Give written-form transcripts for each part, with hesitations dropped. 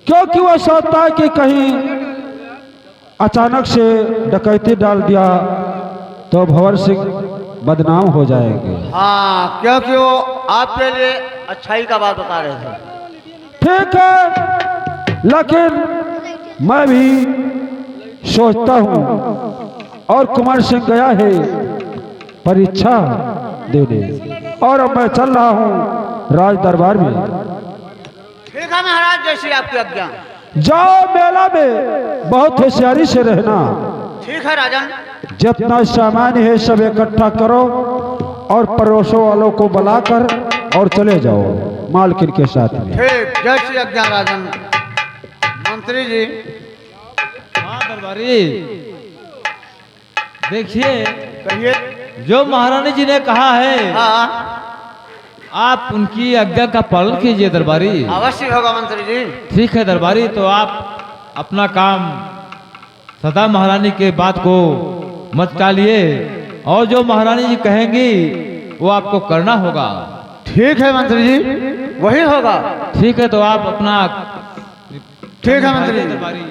क्योंकि वह सोचता है कि कहीं अचानक से डकैती डाल दिया तो भंवर सिंह बदनाम हो जाएंगे। हाँ, क्योंकि वो आपके लिए अच्छाई का बात बता रहे थे। ठीक है, लेकिन मैं भी सोचता हूँ और कुमार सिंह गया है परीक्षा देने और अब मैं चल रहा हूँ राज दरबार में। ठीक है महाराज, जैसी आपकी आज्ञा। जाओ, मेला में बहुत होशियारी से रहना। ठीक है राजन। जितना सामान है सब इकट्ठा करो और पड़ोसों वालों को बुलाकर और चले जाओ मालकिन के साथ में। ठीक, जैसी आज्ञा राजन। मंत्री जी। हाँ दरबारी, देखिए कहिए। जो महारानी जी ने कहा है हाँ, आप उनकी आज्ञा का पालन कीजिए दरबारी। अवश्य होगा मंत्री जी। ठीक है दरबारी, तो आप अपना काम सदा महारानी के बात को मत टालिए और जो महारानी जी कहेंगी वो आपको करना होगा। ठीक है मंत्री जी, वही होगा। ठीक है, तो आप अपना ठीक है मंत्री जी। दरबारी।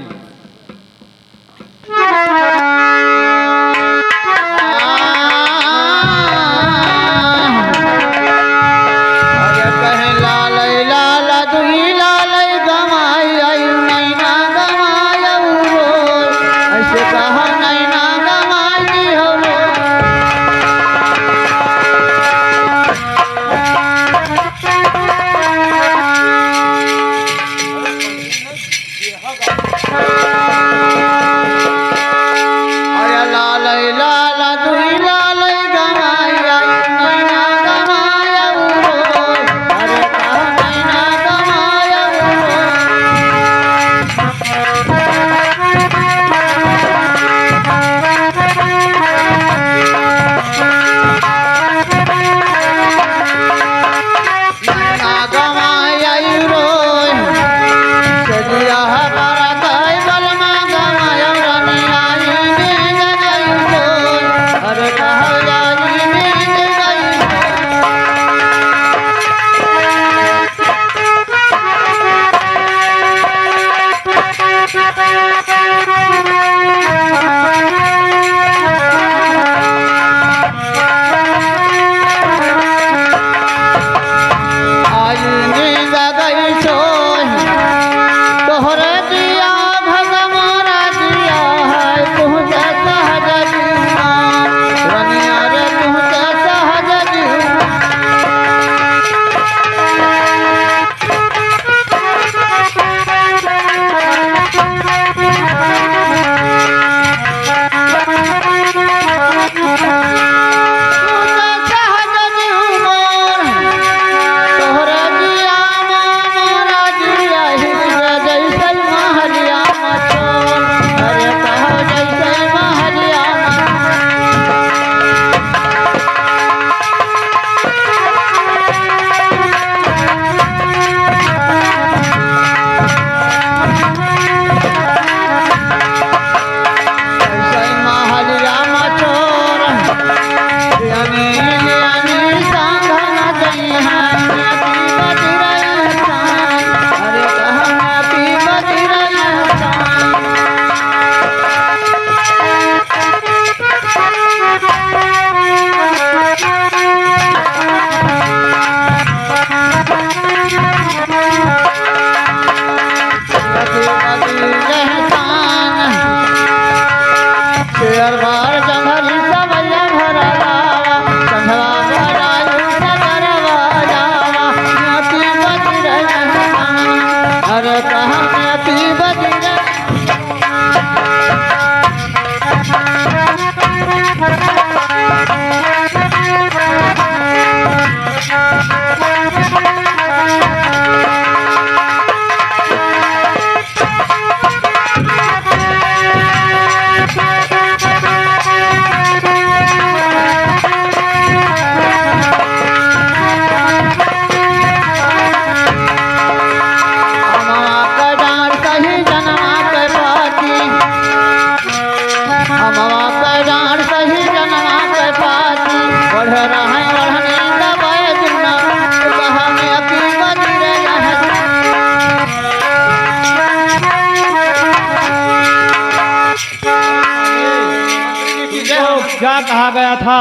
क्या कहा गया था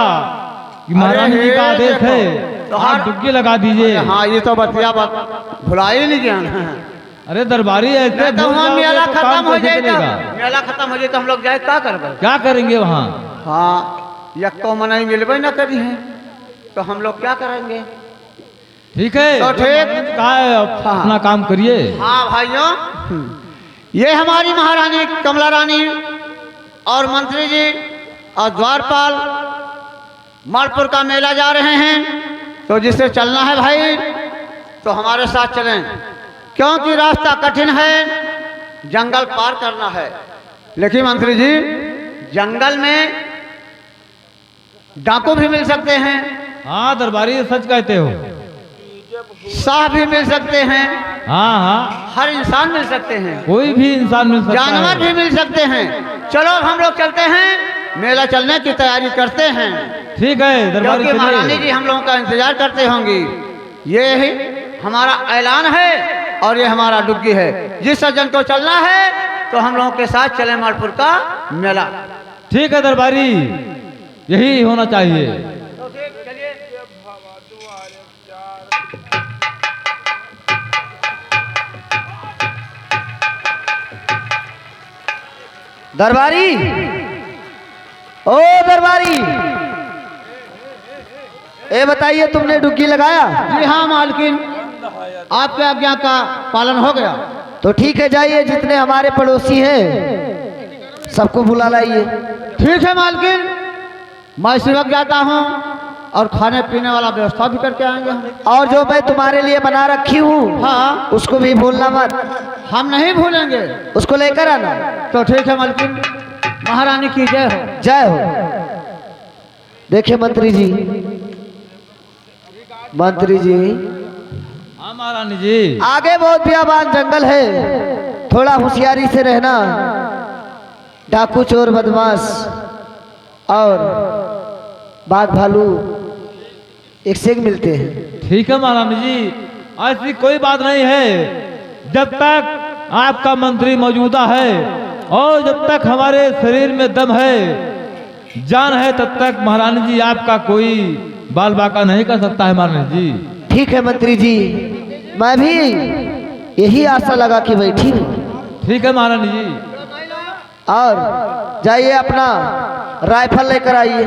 कि महारानी जी का आदेश देखो, है तो आप डुबकी लगा दीजिए। हाँ ये तो बतिया बात भुला ही नहीं गया ना। अरे दरबारी ऐसे नहीं तो भूल वहाँ जाओगे मेला तो खत्म काम हो कैसे जाए चलेगा? मेला खत्म हो जाए तो हम लोग जाए क्या करबे? क्या करेंगे वहाँ? हाँ यक्को मनाई मिलबे ना करी है तो हम लोग क्या करेंगे? ठीक है तो ठीक। कहा है अपना काम करिए। हाँ भाइयों, ये हमारी महारानी कमला रानी और मंत्री जी और द्वारपाल मालपुर का मेला जा रहे हैं, तो जिसे चलना है भाई तो हमारे साथ चलें, क्योंकि रास्ता कठिन है, जंगल पार करना है। लेकिन मंत्री जी जंगल में डाकू भी मिल सकते हैं, हाँ दरबारी सच कहते हो। शाह भी मिल सकते हैं, हाँ हाँ हर इंसान मिल सकते हैं, कोई भी इंसान मिल सकता जानवर है। भी मिल सकते हैं। चलो हम लोग चलते हैं, मेला चलने की तैयारी करते हैं, ठीक है दरबारी क्योंकि महारानी चलिए। जी हम लोगों का इंतजार करते होंगी। ये ही हमारा ऐलान है और ये हमारा डुबकी है। जिस सज्जन को चलना है तो हम लोगों के साथ चले मालपुर का मेला। ठीक है दरबारी, यही होना चाहिए। दरबारी, ओ दरबारी, ए बताइए तुमने डुबकी लगाया? जी हाँ मालकिन, आपके आज्ञा का पालन हो गया। तो ठीक है, जाइए जितने हमारे पड़ोसी हैं सबको बुला लाइए। ठीक है मालकिन, मैं इसी वक्त जाता हूँ और खाने पीने वाला व्यवस्था भी करके आएंगे हम। और जो मैं तुम्हारे लिए बना रखी हूँ हाँ उसको भी भूलना मत, हम नहीं भूलेंगे। उसको लेकर आना। तो ठीक है मालकिन, महारानी की जय हो। जय हो। देखिए मंत्री जी, मंत्री जी हाँ महारानी जी। आगे बहुत बियाबान जंगल है, थोड़ा होशियारी से रहना। डाकू चोर बदमाश और बाघ भालू एक से एक मिलते हैं। ठीक है महारानी जी, ऐसी कोई बात नहीं है। जब तक आपका मंत्री मौजूदा है और जब तक हमारे शरीर में दम है, जान है, तब तक महारानी जी आपका कोई बाल बाका नहीं कर सकता है महारानी जी। ठीक है मंत्री जी, मैं भी यही आशा लगा कि बैठी हूँ। ठीक है महारानी जी। और जाइए अपना राइफल लेकर आइए।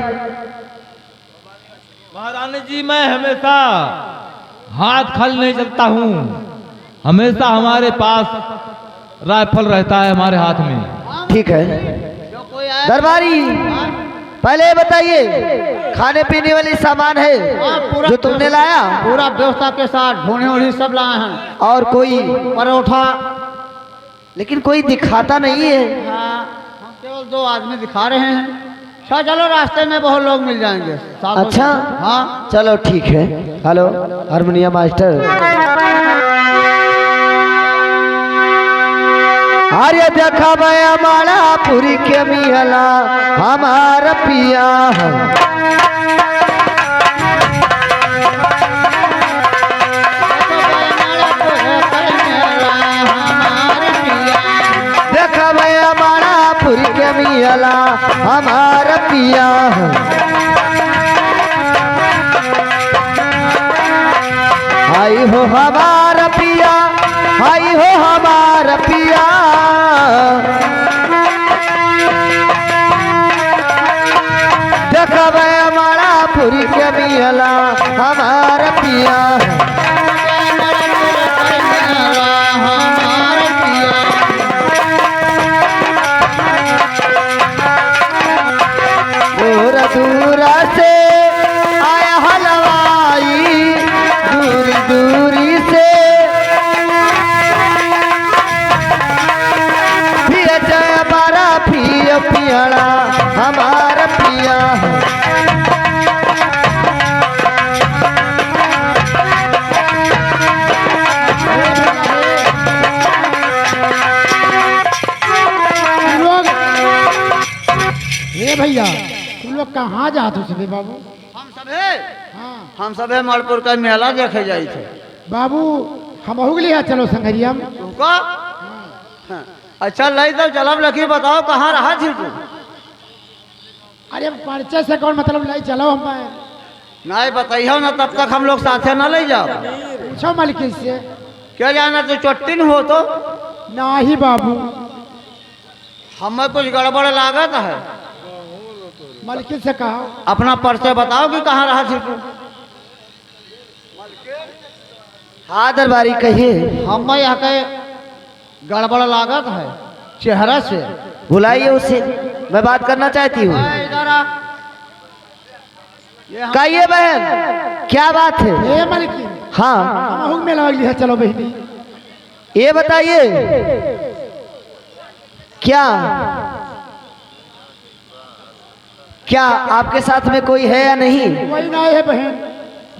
महारानी जी मैं हमेशा हाथ खाली नहीं चलता हूँ, हमेशा हमारे पास राइफल रहता है हमारे हाथ में। ठीक है दरबारी, पहले ये बताइए खाने पीने वाली सामान है जो तुमने लाया? पूरा व्यवस्था के साथ ढूंढे उड़ी सब लाए हैं। और कोई, परोठा, लेकिन कोई दिखाता नहीं है। हाँ, हम केवल 2 आदमी दिखा रहे हैं। अच्छा चलो, रास्ते में बहुत लोग मिल जाएंगे। अच्छा हाँ चलो ठीक है। Hello harmonium master. अरे देखा भया माला पूरी के मिहला हमारा पिया है। देखा भया माला पूरी के मिहला हमारा पिया है। आई हो हमारा पिया, आई हो हमारा पिया। देखा हमारा पूरी के मिला हमारा पिया। दूरा दूरा से आया हलवाई, दूरी दूरी से पिया जय हमारा पिया पियाड़ा हमारा पिया। ए भैया, तुम लोग कहाँ जाते हो सभी बाबू? हम हाँ सभे मालपुर का मेला देखे जाए थे। बाबू, हम हो गए चलो संगरिया में। तुमको अच्छा लाई तो चलब, लकी बताओ कहाँ रहा थी तू? अरे परिचय से कौन मतलब ले चलो हम नहीं बताइयो ना, तब तक हम लोग साथे न ले जाओ। पूछो मालकिन से। क्या जाना तो चोटिन हो तो नहीं बाबू, हमें कुछ गड़बड़ लागत है। मालकिन से कहो। अपना परिचय बताओ कि कहाँ रहा थी तू। हाँ दरबारी कहिए। हमें यहाँ के गड़बड़ लागत है चेहरा से। बुलाइए उसे, मैं बात करना चाहती हूँ। इधर आ। ये हम- कहिए बहन, क्या बात है? ए मालकिन, हाँ हम हुक में लग लिया। चलो बहनी, ये बताइए, क्या क्या आपके साथ में कोई है या नहीं? कोई ना है बहन।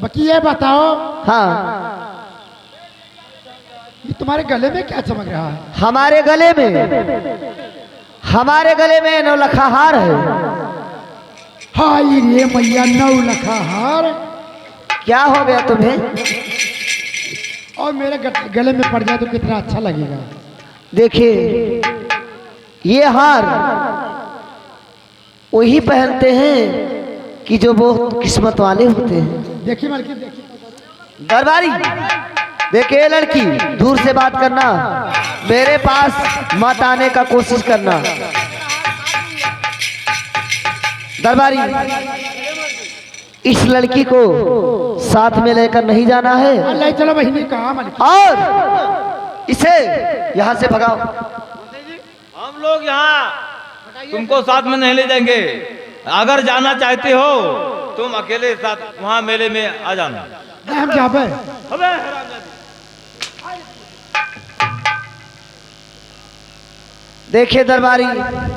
बाकी ये बताओ, हाँ, ये तुम्हारे गले में क्या चमक रहा है? हमारे गले में नौलखा हार है। हाय रे मैया, 9 लखा हार। क्या हो गया तुम्हें? और मेरे गले में पड़ जाए तो कितना अच्छा लगेगा। देखिए, ये हार वही पहनते हैं कि जो बहुत किस्मत वाले होते हैं। देखिए मालकिन, देखिए। दरबारी देखिए, लड़की दूर से बात करना, मेरे पास मत आने का कोशिश करना। दरबारी, इस लड़की को साथ में लेकर नहीं जाना है ले चलो बहनी, कहा मालकिन। और इसे यहाँ से भगाओ। हम लोग यहाँ तुमको साथ में नहीं ले जाएंगे। अगर जाना चाहते हो तुम अकेले साथ वहाँ मेले में आ जाना। नहीं, हम जाबे। अबे हरामजादी। देखिए दरबारी,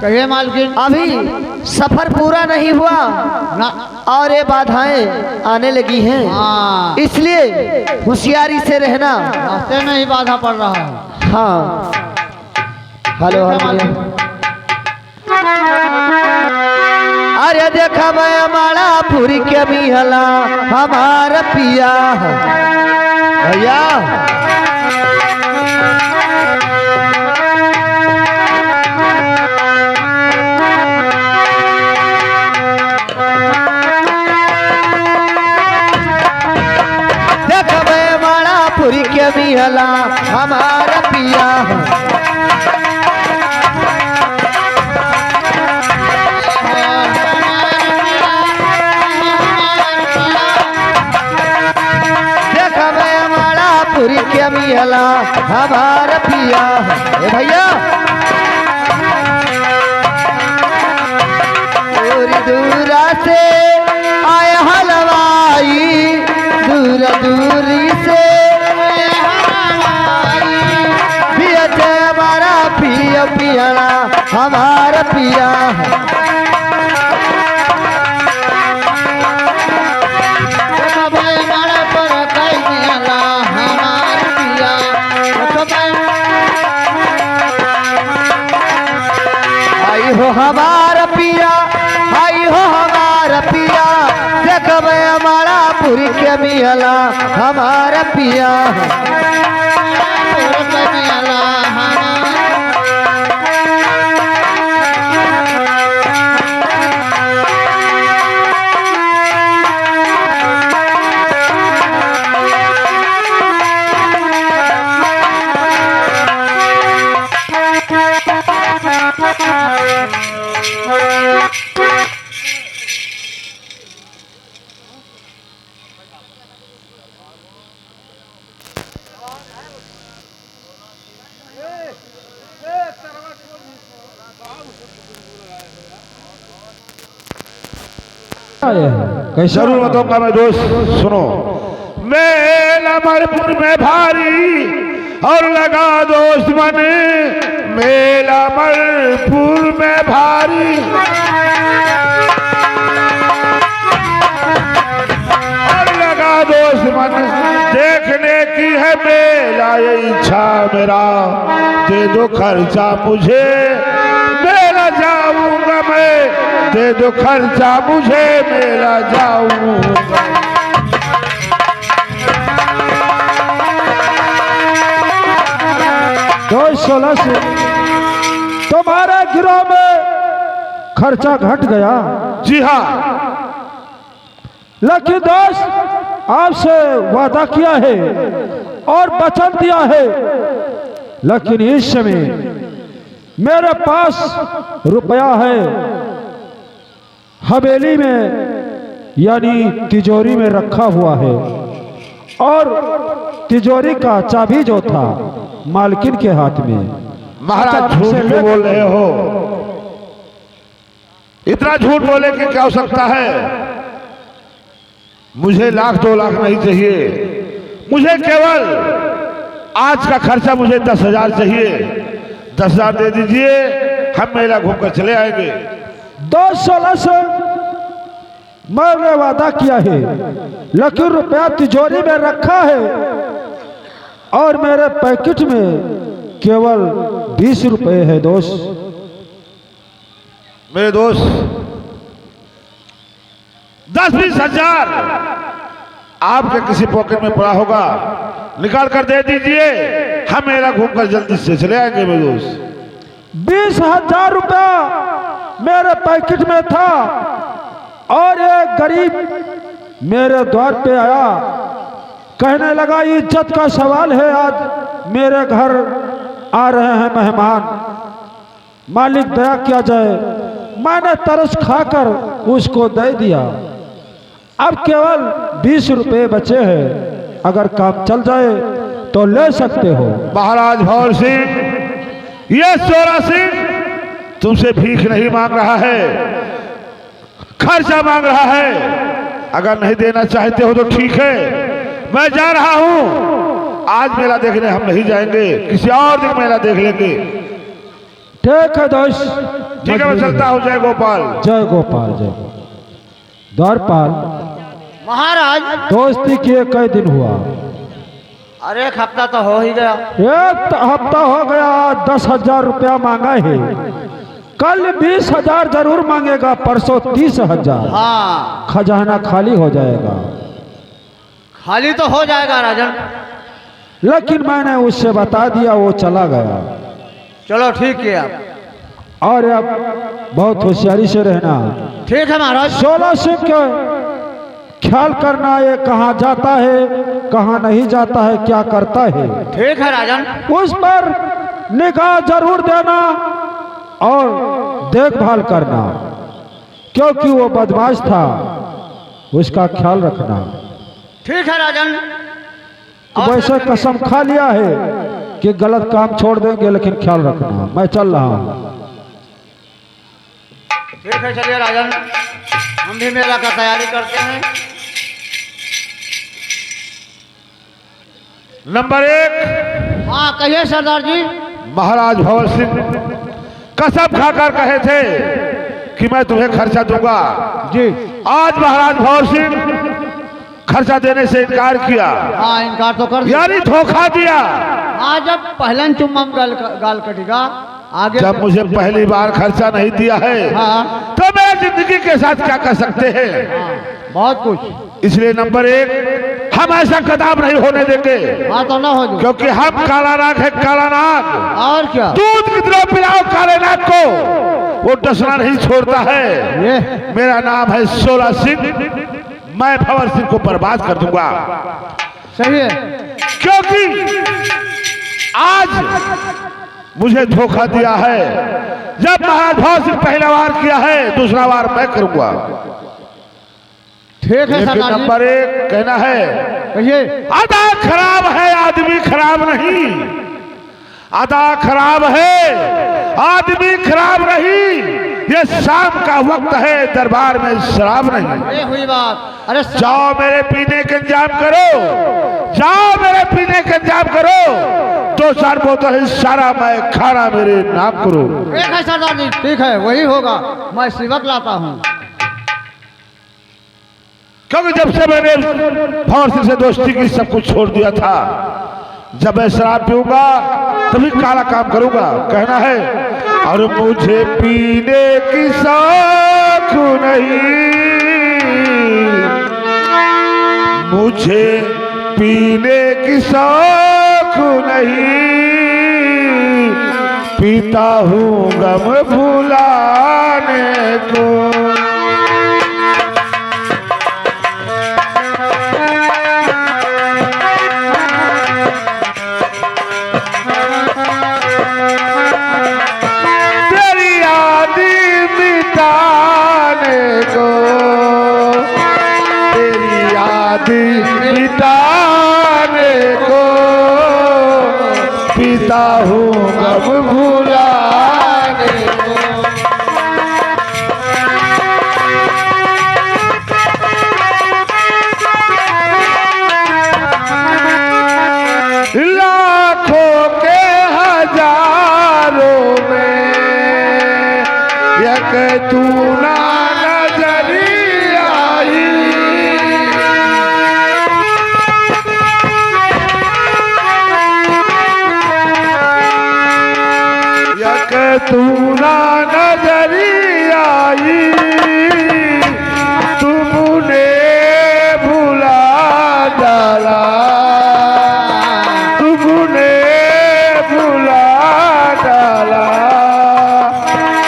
कहिए मालकिन। अभी सफर पूरा नहीं हुआ ना। और ये बाधाएं आने लगी हैं, हाँ, इसलिए होशियारी से रहना। रास्ते में ही बाधा पड़ रहा है। हाँ, हेलो हेलो। अरे देखा मैं माला पूरी के मिहला हमारा पिया भैया। देखा मैं माला पूरी के मिहला हमारा पिया। पूरी के मिहला हमारा पिया। ए भैया, दूर दूरा से आए हलवाई, दूर दूरी से पिया हमारा पिया पियाला हमारा पिया। आई हो हमारा पिया, आई हो हमारा पिया, देखब हमारा पूरी के मिहला हमारा पिया। कैसा? जरूर बताऊंगा मैं दोस्त, सुनो। मेला मरपुर में भारी और लगा दोस्त मन, मेला मरपुर में भारी और लगा दोस्त मन, देखने की है मेला ये इच्छा मेरा, दे दो खर्चा मुझे मेला जाऊंगा मैं, दे दो खर्चा मुझे मेला जाऊंगा। 2016 से तुम्हारे गिरोह में खर्चा घट गया। जी हाँ, लेकिन दोस्त आपसे वादा किया है और वचन दिया है, लेकिन इस समय मेरे पास रुपया है हवेली में यानी तिजोरी में रखा हुआ है, और तिजोरी का चाबी जो था मालकिन के हाथ में। महाराज झूठ क्यों बोल रहे हो? इतना झूठ बोले की क्या आवश्यकता है? मुझे 1,00,000 2,00,000 नहीं चाहिए, मुझे केवल आज का खर्चा मुझे 10,000 चाहिए। 10,000 दे दीजिए, हम मेला घूमकर चले आएंगे। 216 से मैंने वादा किया है, लेकिन रुपया तिजोरी में रखा है और मेरे पैकेट में केवल 20 रुपए है दोस्त। मेरे दोस्त 10-20 हजार आपके किसी पॉकेट में पड़ा होगा, निकाल कर दे दीजिए, हम मेला घूमकर जल्दी से चले आएंगे। मेरे दोस्त 20,000 रुपया मेरे पैकेट में था और एक गरीब मेरे द्वार पे आया, कहने लगा इज्जत का सवाल है, आज मेरे घर आ रहे हैं मेहमान, मालिक दया किया जाए। मैंने तरस खाकर उसको दे दिया। अब केवल 20 रुपए बचे हैं, अगर काम चल जाए तो ले सकते हो। महाराज भंवर सिंह, ये सोरा सिंह तुमसे भीख नहीं मांग रहा है, खर्चा मांग रहा है। अगर नहीं देना चाहते हो तो ठीक है, मैं जा रहा हूं। आज मेला देखने हम नहीं जाएंगे, किसी और दिन मेला देख लेंगे। ठीक है दोस्त, ठीक है, मैं चलता हूं। जय गोपाल। जय गोपाल, जय गोपाल। द्वारपाल, महाराज दोस्ती किए कई दिन हुआ? अरे 1 हफ्ता तो हो ही गया। 1 हफ्ता हो गया। 10,000 रुपया मांगा है, कल 20,000 जरूर मांगेगा, परसों 30,000। हाँ, खजाना खाली हो जाएगा। खाली तो हो जाएगा राजन। लेकिन मैंने उससे बता दिया, वो चला गया। चलो ठीक है आप। और अब बहुत होशियारी से रहना। ठीक है महाराज। 16 सिंह के ख्याल करना, ये कहाँ जाता है कहाँ नहीं जाता है, क्या करता है, ठीक है राजन। उस पर निगाह जरूर देना और देखभाल करना, क्योंकि वो बदमाश था, उसका ख्याल रखना। ठीक है राजन। तो वैसे कसम खा लिया है कि गलत काम छोड़ देंगे, लेकिन ख्याल रखना। मैं चल रहा हूँ। ठीक है, चलिए राजन, हम भी मेला का तैयारी करते हैं। नंबर 1। हाँ कहिए सरदार जी। महाराज भंवर सिंह कसम खाकर कहे थे कि मैं तुम्हें खर्चा दूंगा जी। आज महाराज भंवर सिंह खर्चा देने से इनकार किया, हाँ इनकार तो कर दिया। यानी धोखा दिया। हाँ, जब पहलन चुम्बम गाल कटेगा आगे। जब मुझे पहली बार खर्चा नहीं दिया है, हाँ तो मैं जिंदगी के साथ क्या कर सकते हैं? बहुत कुछ। इसलिए नंबर 1, हम ऐसा कदम नहीं होने देंगे। हाँ तो ना हो जाए। क्योंकि हम काला नाग है, काला नाग। और क्या? दूध कितना पिलाओ काले नाग को, वो डसना नहीं छोड़ता है। ये मेरा नाम है सोरा सिंह, मैं भंवर सिंह को बर्बाद कर दूंगा। सही है। क्योंकि आज मुझे धोखा दिया है। जब महाराज भंवर सिंह पहला बार किया है, दूसरा बार मैं करूंगा। ठीक है लेकिन सरदार जी। नंबर 1 कहना है, कहिए। अदा खराब है, आदमी खराब नहीं। अदा खराब है, आदमी खराब नहीं। ये शाम का वक्त है, दरबार में शराब नहीं। ये हुई बात। अरे जाओ मेरे पीने का इंतजाम करो, जाओ मेरे पीने का इंतजाम करो। 2-4 बोतल सारा मैं खाना मेरे नाम करो। ठीक है सरदार जी, ठीक है, वही होगा। मैं सिवक लाता हूँ। क्योंकि जब से मैंने भंवर सिंह से दोस्ती की, सब कुछ छोड़ दिया था। जब मैं शराब पीऊंगा तभी काला काम करूंगा। कहना है, और मुझे पीने की शौक नहीं, मुझे पीने की शौक नहीं, पीता हूँ गम भुलाने को। तेरी याद मिटाने को, तेरी याद मिटाने को पीता हूँ गम भुलाने को। लाखों के हजारों में एक तू ना नजरी आई। एक तू ना नजरी आई, तुमने भुला डाला, तुमने भुला डाला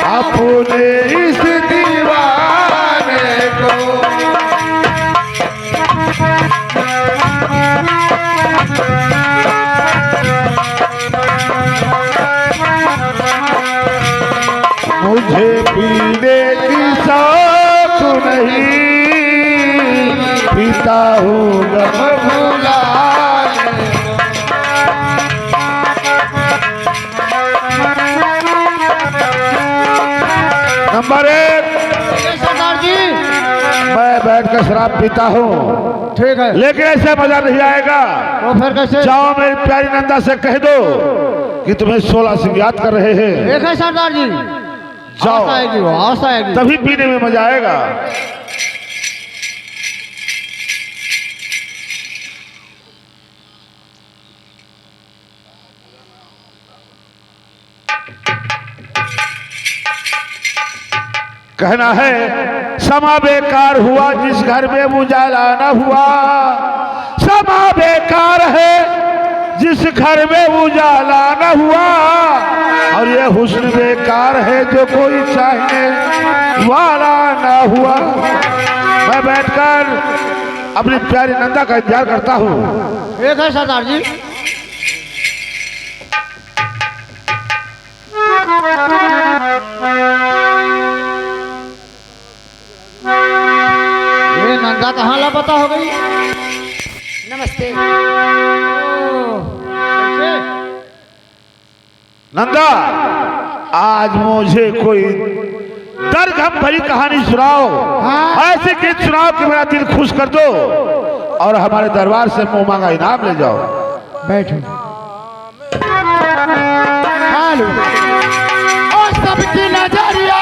अपने इस दीवाने को। मुझे पीने की शौक नहीं, पीता हूँ गम भुलाने को। नंबर 1, सरदार जी। मैं बैठ कर शराब पीता हूँ, ठीक है, लेकिन ऐसे मजा नहीं आएगा। तो फिर कैसे? जाओ मेरी प्यारी नंदा से कह दो कि तुम्हें 16 सिंह याद कर रहे हैं। ठीक है सरदार जी, जाओ, आस आएगी, वो आस आएगी। तभी पीने में मजा आएगा। कहना है समा बेकार हुआ जिस घर में उजाला न हुआ, समा बेकार है जिस घर में उजाला न हुआ, और ये हुस्न बेकार है जो कोई चाहने वाला न हुआ। मैं बैठकर अपनी प्यारी नंदा का इंतजार करता हूँ। ठीक है सरदार जी। ये नंदा कहाँ लापता हो गई? नमस्ते। कैसे? नंदा, आज मुझे कोई दर्द भरी कहानी सुनाओ। ऐसे गीत सुनाओ कि मेरा दिल खुश कर दो और हमारे दरबार से मुंह मांगा इनाम ले जाओ। बैठो। हालो। और सबकी नजरिया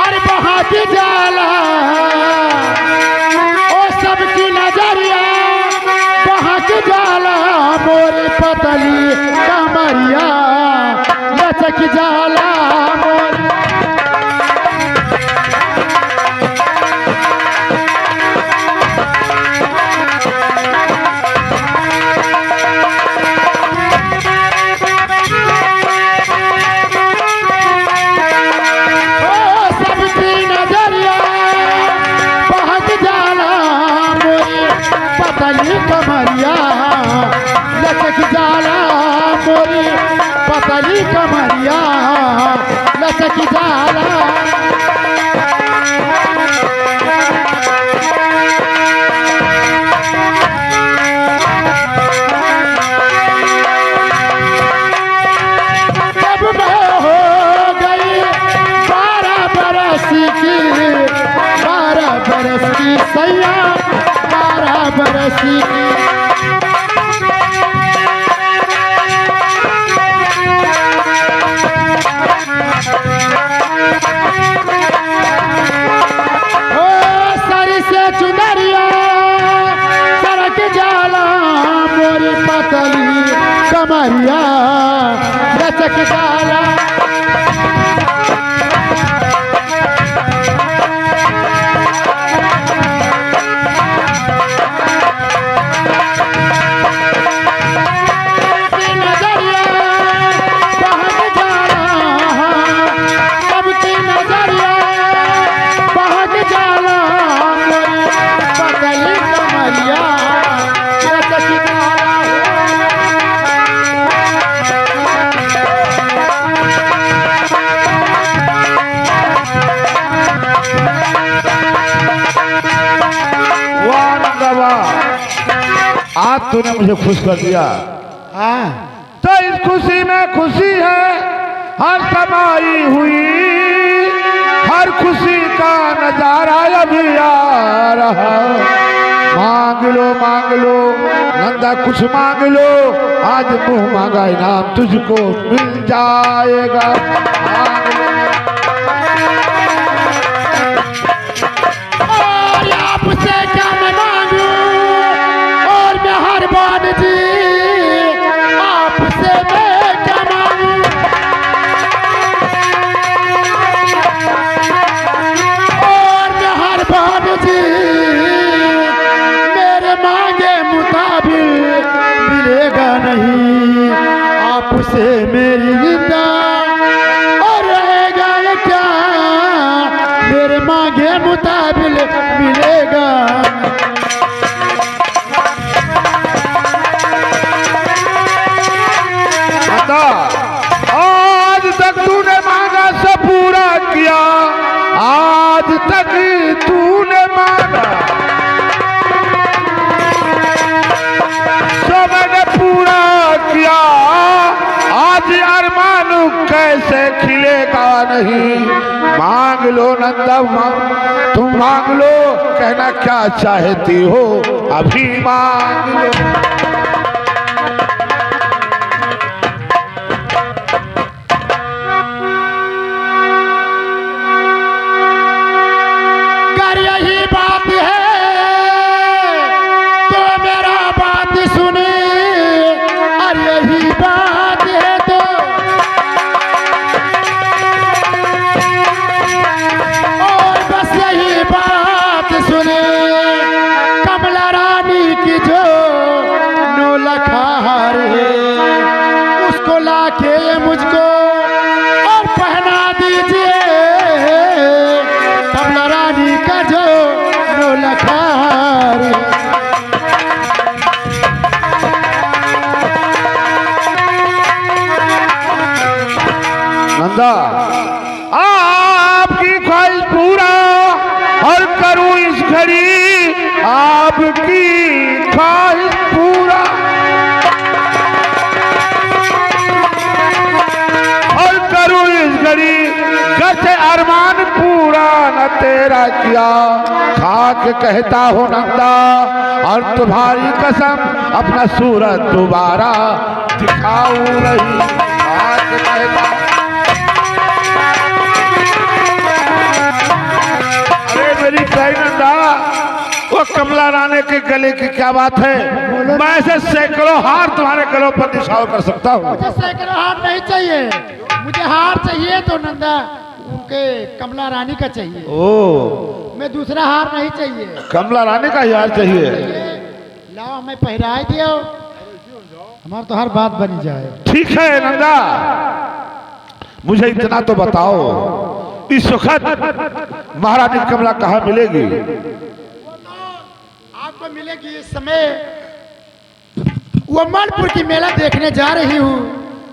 अरे बहाती जाला, और सबकी नजरिया बहाती जाला, मोरी पतली कमरिया लचक जाला मोरी। कमरिया लचक जाला मोरी पतली कमरिया लचक जाला। जब मैं हो गई 12 बरस की, 12 बरस की सैया, 12 बरस की। ओ सर से चुनरिया सड़क जाला मोरी पतली कमरिया लचक जाला। नजरिया बहक जाला तूने मुझे खुश कर दिया। हाँ तो इस खुशी में खुशी है हर समाई हुई, हर खुशी का नजारा अभी आ रहा। मांग लो नंदा कुछ मांग लो, आज मुंह मांगा इनाम तुझको मिल जाएगा। मांग लो। और आपसे क्या मैं मांगू, और मैं हर बात जी आपसे मैं क्या मांगू। और मैं हर बात जी मेरे मांगे मुताबिक मिलेगा नहीं, आपसे मेरी निंदा और रहेगा ये क्या, मेरे मांगे मुताबिक मिलेगा। नंदा आज तक तूने मांगा सब पूरा किया, आज तक तूने मांगा सब मैंने पूरा किया। आज अरमान कैसे खिलेगा नहीं। मांग लो नंदा तुम मांग लो, कहना क्या चाहती हो अभी मांग लो। अगर यही बात है तो मेरा बात सुने, और यही बात है तो और बस यही बात सुने। कमला रानी की जो नौलखा हार है उसको लाके मुझको और पहना दीजिए। कमला रानी का जो नौलखा हार है। नंदा आपकी ख्वाहिश पूरा और करूं इस घड़ी आपकी ख्वाहिश पूरा, और करूं इस घड़ी कैसे अरमान पूरा न तेरा किया। खाक कहता हो नंदा और तुम्हारी कसम अपना सूरत दोबारा दिखाऊं रही। खाक कहता मेरी कही नंदा वो कमला रानी के गले की क्या बात है। मैं ऐसे सैकड़ों हार तुम्हारे गलों पर निशान कर सकता हूँ। मुझे सैकड़ों हार नहीं चाहिए, मुझे हार चाहिए तो नंदा उनके कमला रानी का चाहिए। ओ मैं दूसरा हार नहीं चाहिए। कमला रानी का ही हार चाहिए। लाओ हमें पहराए दियो, हमारा तो हर बात बनी जाए। ठीक है नंदा, मुझे इतना तो बताओ इस वक्त महारानी कमला कहाँ मिलेगी। आपको मिलेगी इस समय वो मालपुर की मेला देखने जा रही हूँ,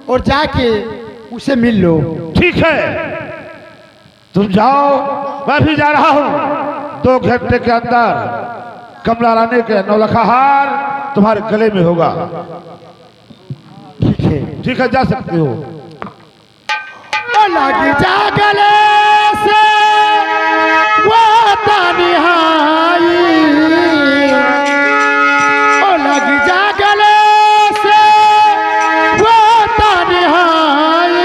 और जाके उसे मिल लो। ठीक है तुम जाओ, मैं भी जा रहा हूँ। 2 घंटे के अंदर कमला रानी के नौलखा हार तुम्हारे गले में होगा। ठीक है जा सकते हो। लगी जा गले से वो तन्हाई, ओ लगी जा गले से वो तन्हाई,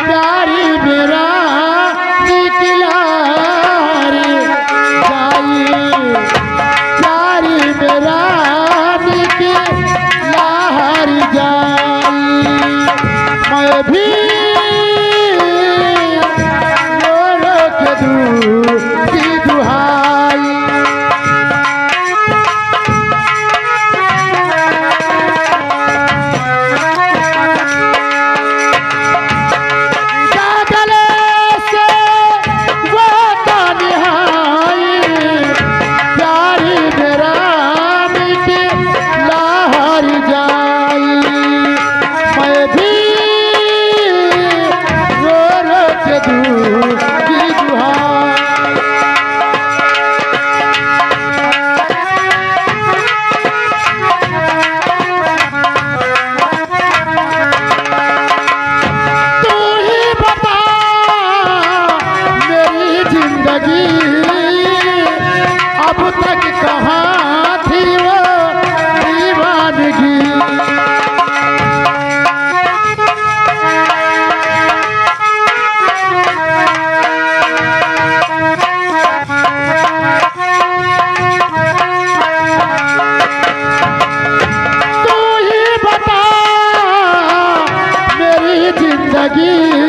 प्यारी मेरा निकला रे जाई, प्यारी मेरा निकला रे जाई। मैं भी जिंदगी